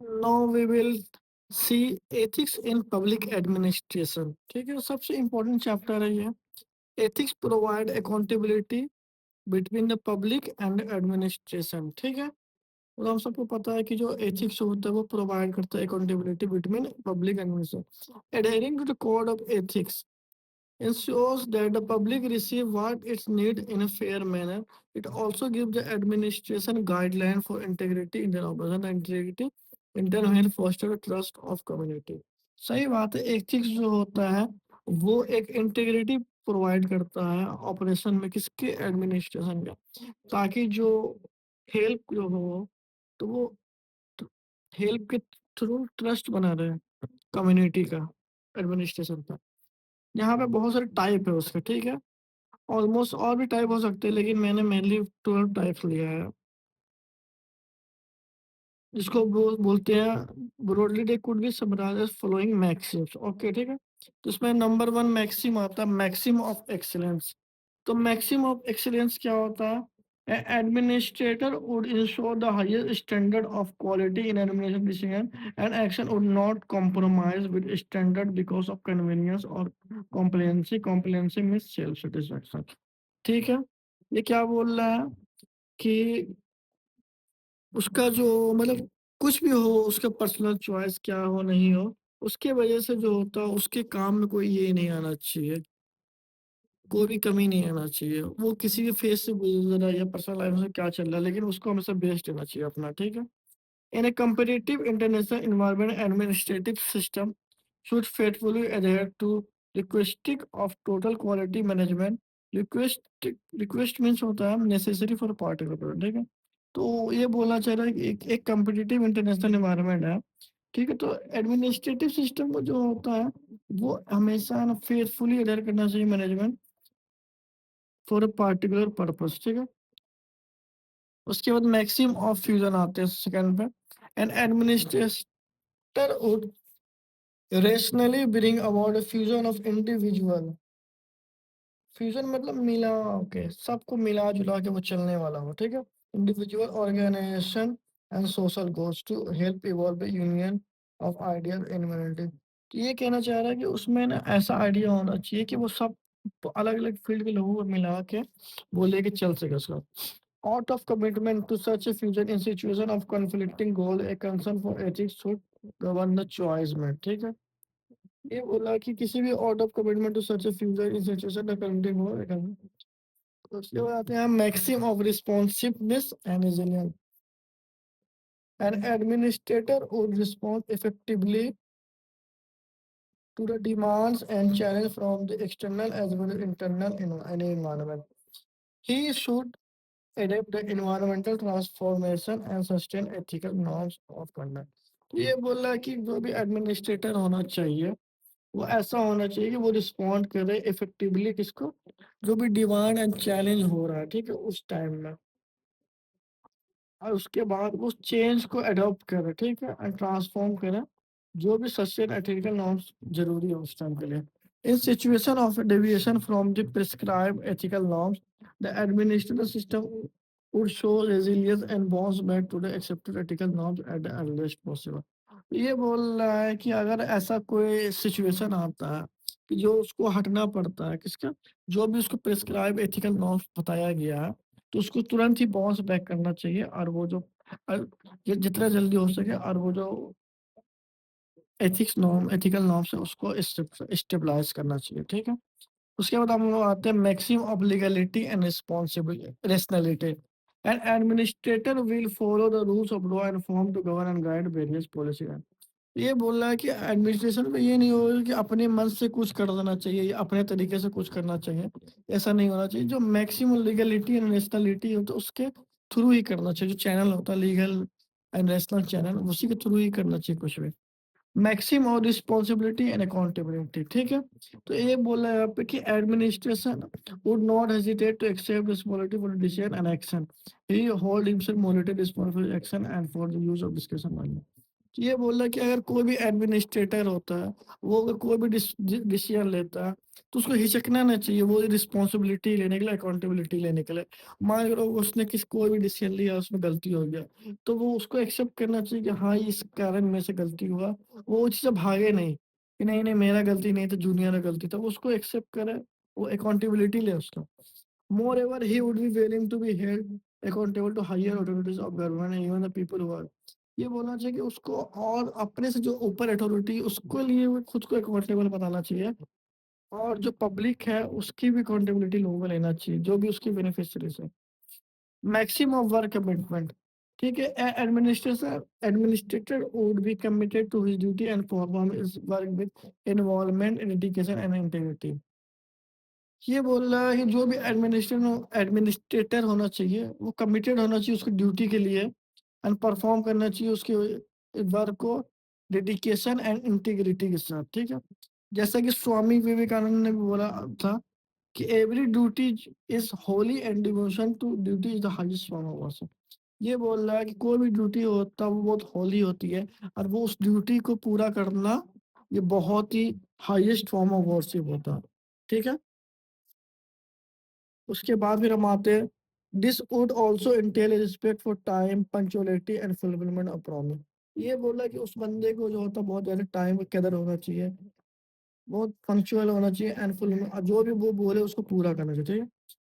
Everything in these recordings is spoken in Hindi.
Now we will see ethics in public administration. ठीक है, सबसे इम्पोर्टेंट चैप्टर है ये। Ethics provide accountability between the public and administration. ठीक है, और हम सबको पता है कि जो एथिक्स होता है वो प्रोवाइड करता है accountability between public and administration. Adhering to the code of ethics ensures that the public receive what it's need in a fair manner. It also gives the administration guideline for integrity in their operation and integrity in turn will foster the trust of community। सही बात है, एथिक्स जो होता है वो एक इंटीग्रिटी प्रोवाइड करता है ऑपरेशन में, किसके, एडमिनिस्ट्रेशन का, ताकि जो हेल्प जो हो तो वो हेल्प के थ्रू ट्रस्ट बना रहे कम्युनिटी का एडमिनिस्ट्रेशन पर। यहाँ पे बहुत सारे टाइप है उसके, ठीक है, ऑलमोस्ट और भी टाइप हो सकते हैं लेकिन मैंने मेनली 12 टाइप्स लिया है, जिसको बोलते हैं broadly they could be summarised as following maxims. Okay, ठीक है, तो इसमें नंबर वन मैक्सिम आता है, मैक्सिम ऑफ एक्सीलेंस। तो मैक्सिम ऑफ एक्सीलेंस क्या होता है? Administrator would ensure the highest standard of quality in administration decision and action would not compromise with standard because of convenience or complacency. Complacency means self satisfaction. ठीक है, ये क्या बोल रहा है कि उसका जो मतलब कुछ भी हो, उसका पर्सनल चॉइस क्या हो नहीं हो, उसके वजह से जो होता है उसके काम में कोई ये नहीं आना चाहिए, कोई भी कमी नहीं आना चाहिए। वो किसी भी फेज से गुजर रहा है या पर्सनल लाइफ में क्या चल रहा है, लेकिन उसको हमेशा बेस्ट देना चाहिए अपना। ठीक है, in a competitive international environment, administrative system should faithfully adhere to requesting of total quality management। Request means होता है नेसेसरी फॉर पार्टिकुलर, ठीक है, तो ये बोलना चाह रहा है कि एक कम्पिटिटिव इंटरनेशनल एनवायरनमेंट है, ठीक है, तो एडमिनिस्ट्रेटिव सिस्टम को जो होता है वो हमेशा ना फेथफुली अडेयर करना चाहिए management for a particular purpose. ठीक है, उसके बाद मैक्सिम ऑफ फ्यूजन आते हैं सेकंड पे। N administrator would rationally bring about a fusion of individual। Fusion मतलब मिला के सबको मिला जुला के वो चलने वाला हो, ठीक है, individual organisation and social goals to help evolve union of ideal humanity. तो ये कहना चाह रहा है कि उसमें ना ऐसा आइडिया होना चाहिए कि वो सब अलग अलग फील्ड के लोगों को मिला के वो लेके चल सके उसका। Out of commitment to such a fusion in situation of conflicting goal, a concern for ethics should govern the choice में। ठीक है, ये बोला कि किसी भी out of commitment to such a future in situation accounting हो उसके बाद आते हैं maxim of responsiveness and resilience. An administrator would respond effectively to the demands and challenge from the external as well as internal environment। He should adapt the environmental transformation and sustain ethical norms of conduct। तो ये बोल रहा है कि जो भी एडमिनिस्ट्रेटर होना चाहिए वो ऐसा होना चाहिए कि वो रिस्पॉन्ड करे इफेक्टिवली किसको, जो भी डिमांड एंड चैलेंज हो रहा है, ठीक है, उस टाइम में, और उसके बाद उस चेंज को अडॉप्ट करे, ठीक है, एंड ट्रांसफॉर्म करे जो भी सस्टेन एथिकल नॉर्म्स जरूरी है उस टाइम के लिए। In situation of deviation from the prescribe ethical norms the administrative system would show resilience and bounce back to the accepted ethical norms at the earliest possible। ये बोल रहा है कि अगर ऐसा कोई सिचुएशन आता है कि जो उसको हटना पड़ता है किसका, जो भी उसको प्रिस्क्राइब एथिकल नॉर्म्स बताया गया है, तो उसको तुरंत ही बाउंस बैक करना चाहिए और वो जो जितना जल्दी हो सके और वो जो एथिकल नॉर्म्स है उसको स्टेबलाइज करना चाहिए। ठीक है, उसके बाद हम लोग आते हैं maximum of legality and responsibility rationality. And administrator will follow the rules of law and form to govern and guide various policy. ये बोल रहा है कि एडमिनिस्ट्रेशन में ये नहीं होगा कि अपने मन से कुछ कर देना चाहिए या अपने तरीके से कुछ करना चाहिए, ऐसा नहीं होना चाहिए। जो मैक्सिमम लीगलिटी एंड नेशनलिटी होता है उसके थ्रू ही करना चाहिए, जो चैनल होता है लीगल एंड नेशनल चैनल उसी के थ्रू ही करना चाहिए कुछ भी। मैक्सिम और रिस्पॉन्सिबिलिटी एंड अकाउंटेबिलिटी, ठीक है, तो ये बोला है यहाँ पे कि administration would not hesitate to accept responsibility for decision and action. He hold himself morally responsible for action and for the use of discussion. ये बोला कि अगर कोई भी एडमिनिस्ट्रेटर होता है, वो अगर कोई भी डिसीजन लेता है, तो उसको हिचकना ना चाहिए, वो रिस्पॉन्सिबिलिटी लेने के लिए, अकाउंटेबिलिटी लेने के लिए। मान लो उसने कोई भी डिसीजन लिया, उसमें गलती हो गया, तो वो उसको एक्सेप्ट करना चाहिए कि हाँ, इस कारण मेरे से गलती हुआ। वो उस चीज़ से भागे नहीं, कि नहीं, नहीं मेरा गलती नहीं था, जूनियर का गलती था। वो उसको एक्सेप्ट करे, वो अकाउंटेबिलिटी ले उसका। Moreover, he would be willing to be held accountable to higher authorities of government and even the people who are। ये बोलना चाहिए कि उसको और अपने से जो ऊपर अथॉरिटी उसके लिए भी खुद को अकाउंटेबल बताना चाहिए, और जो पब्लिक है उसकी भी अकाउंटेबिलिटी लोगों को लेना चाहिए, जो भी उसकी बेनिफिशियरीज है। मैक्सिमम वर्क कमिटमेंट, ठीक है, administration administrator would be committed to his duty and perform his work with involvement, dedication and integrity. ये बोल रहा है कि जो भी एडमिनिस्ट्रेटर होना चाहिए, वो कमिटेड होना चाहिए उसकी ड्यूटी के लिए, एंड परफॉर्म करना चाहिए उसके वर्क को डेडिकेशन एंड इंटीग्रिटी के साथ, ठीक है? जैसा कि स्वामी विवेकानंद ने भी बोला था कि every duty is holy and devotion to duty is the highest form of worship. ये बोल रहा है कि कोई भी ड्यूटी होता है वो बहुत होली होती है, और वो उस ड्यूटी को पूरा करना, ये बहुत ही हाईएस्ट फॉर्म ऑफ वर्शिप होता है, ठीक है? उसके बाद फिर हम आते हैं, this would also entail respect for time, punctuality and fulfilment of promise. ये बोला कि उस बंदे को जो होता है बहुत ज़्यादा टाइम की कदर होना चाहिए, बहुत पंक्चुअल होना चाहिए, एंड फुल जो भी वो बोले उसको पूरा करना चाहिए, ठीक है?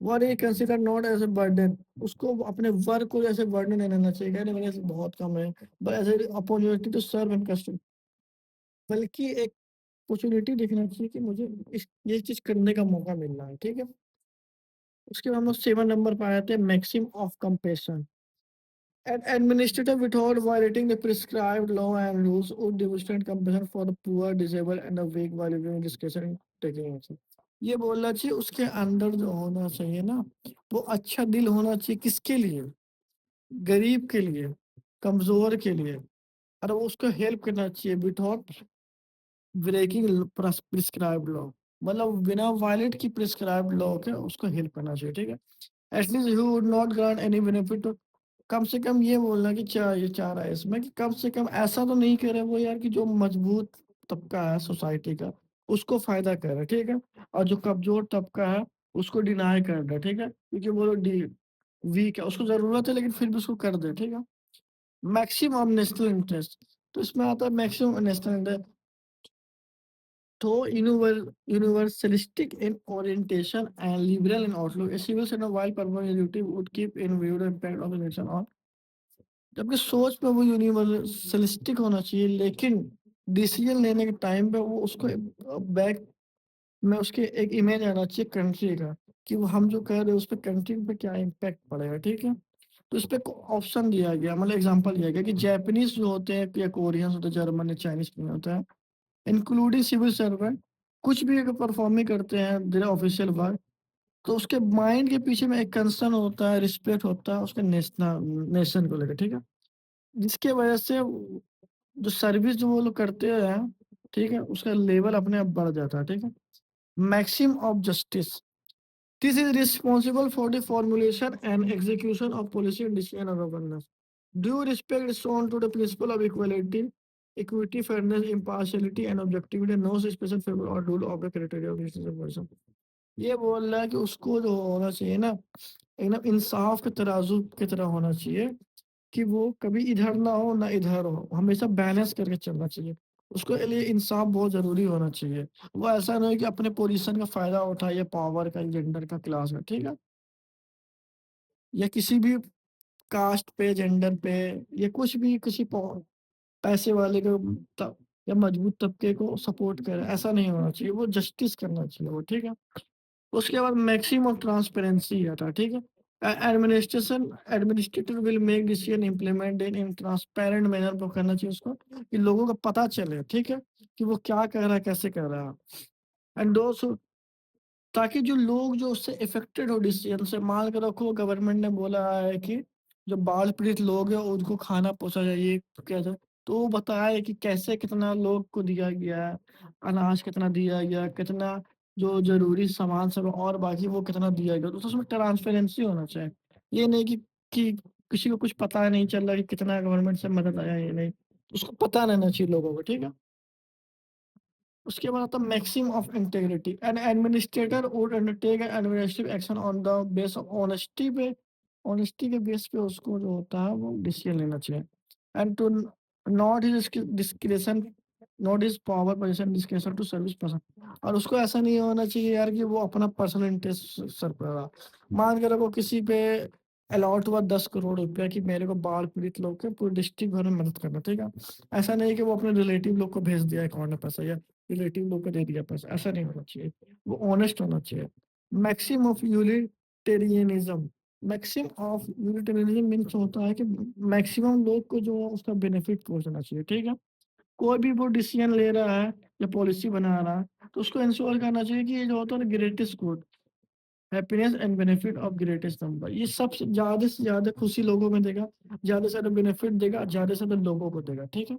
What he consider not as a burden, उसको अपने वर्क को जैसे बर्डन नहीं लेना चाहिए, कहने मेरे से बहुत कम है, but as a opportunity to serve and custom, बल्कि एक अपॉर्चुनिटी देखना चाहिए कि मुझे इस ये चीज़ करने का मौका मिल रहा है, ठीक है? उसके बाद हम लोग 7 नंबर पे आ जाते हैं, maxim of compassion. An administrator without violating the prescribed law and rules would demonstrate compassion for the poor, disabled, and the weak while giving discretion in taking action। ये बोलना चाहिए उसके अंदर जो होना चाहिए ना, वो अच्छा दिल होना चाहिए, किसके लिए? गरीब के लिए, कमज़ोर के लिए, और वो उसको हेल्प करना चाहिए विथआउट ब्रेकिंग प्रिस्क्राइब्ड लॉ, मतलब बिना वायलेट की प्रिस्क्राइब्ड लॉ के उसको हेल्प करना चाहिए, ठीक है? At least he would not grant any benefit, कम से कम ये बोलना कि ये चाह रहा है इसमें कि कम से कम ऐसा तो नहीं करे वो यार कि जो मजबूत तबका है सोसाइटी का, उसको फ़ायदा करे, ठीक है? और जो कमज़ोर तबका है, उसको डिनाय कर दे, ठीक है? क्योंकि वो लोग वीक है, उसको ज़रूरत है लेकिन फिर भी उसको कर दे, ठीक है? मैक्सिमम नेशनल इंटरेस्ट, तो इसमें आता है maximum national interest, though universalistic in orientation and liberal in outlook, a civil center while performing duty would keep in view the impact of the nation on, जबकि सोच में वो यूनिवर्सलिस्टिक होना चाहिए, लेकिन डिसीजन लेने के टाइम पे वो उसको बैक में उसके एक इमेज आना चाहिए कंट्री का, कि वो हम जो कर रहे हैं उस पे कंट्री पे क्या इम्पैक्ट पड़ेगा, ठीक है? तो इस पे ऑप्शन दिया गया, मतलब एग्जांपल दिया गया कि जापानीज जो होते हैं या कोरियंस होते हैं, जर्मन या चाइनीज नहीं होता है, इंक्लूडिंग सिविल सर्वेंट, कुछ भी अगर परफॉर्म करते हैं देयर ऑफिशियल वर्क, तो उसके माइंड के पीछे में एक कंसर्न होता है, रिस्पेक्ट होता है उसके नेशन को लेकर, ठीक है? जिसके वजह से जो सर्विस जो वो लोग करते हैं, ठीक है? उसका लेवल अपने आप बढ़ जाता है, ठीक है? Maxim of justice, this is responsible for the formulation and execution of policy and decision of governance. Due respect is shown to the principle of equality, equity, fairness, impartiality and objectivity, no special favour और rule of the criteria of person. ये बोल रहा है कि उसको जो होना चाहिए ना, एकदम इंसाफ के तराजू की तरह होना चाहिए, कि वो कभी इधर ना हो, ना इधर हो, हमेशा बैलेंस करके चलना चाहिए। उसके लिए इंसाफ बहुत ज़रूरी होना चाहिए। वो ऐसा नहीं कि अपने पोज़ीशन का फ़ायदा उठाए, पावर का, जेंडर का, क्लास का, ठीक है? या किसी भी कास्ट पे, जेंडर पे, या कुछ भी किसी पैसे वाले को त या मजबूत तबके को सपोर्ट करे, ऐसा नहीं होना चाहिए। वो जस्टिस करना चाहिए वो, ठीक है? उसके बाद मैक्सिमम ट्रांसपेरेंसी आता है, ठीक है? Administrator will make decision implement in transparent manner, वो करना चाहिए उसको कि लोगों को पता चले, ठीक है? कि वो क्या कर रहा है, कैसे कर रहा है। एंड दोस्त, ताकि जो लोग जो उससे अफेक्टेड हो डिसीजन से, मान के रखो गवर्नमेंट ने बोला है कि जो बाढ़ पीड़ित लोग हैं उनको खाना पहुंचा जाए, क्या जाए, तो वो बताए कि कैसे कितना लोग को दिया गया है, अनाज कितना दिया गया, कितना जो जरूरी सामान सब है, और बाकी वो कितना दिया गया, तो उसमें ट्रांसपेरेंसी होना चाहिए। ये नहीं कि किसी को कुछ पता नहीं चल रहा कि कितना गवर्नमेंट से मदद आया, ये नहीं। उसको पता रहना चाहिए लोगों को, ठीक है? उसके बाद आता है maxim of integrity. An administrator would undertake an administrative action on the base of honesty के बेस पे उसको जो होता है वो डिसीजन लेना चाहिए। And to not his discretion, not his power position discretion to service person. और उसको ऐसा नहीं होना चाहिए यार कि वो अपना पर्सनल इंटरेस्ट सर पर रहा। मान के रखो किसी पे अलॉट हुआ 10 करोड़ रुपया कि मेरे को बाढ़ पीड़ित लोग के पूरे डिस्ट्रिक्ट भर में मदद करना, ठीक है? ऐसा नहीं कि वो अपने रिलेटिव लोग को भेज दिया अकाउंट में पैसा, या रिलेटिव लोग को दे दिया पैसा, ऐसा नहीं होना चाहिए। वो ऑनेस्ट होना चाहिए। Maxim of utilitarianism, maxim of utilitarianism means होता है कि मैक्सिमम लोग को जो है उसका बेनिफिट पहुंचना चाहिए, ठीक है? कोई भी वो डिसीजन ले रहा है या पॉलिसी बना रहा है, तो उसको इंश्योर करना चाहिए कि ये जो होता है ना, greatest good, happiness and benefit of greatest number, ये सबसे ज़्यादा से ज़्यादा खुशी लोगों में देगा, ज़्यादा से ज़्यादा बेनिफिट देगा, ज़्यादा से ज़्यादा लोगों को देगा, ठीक है?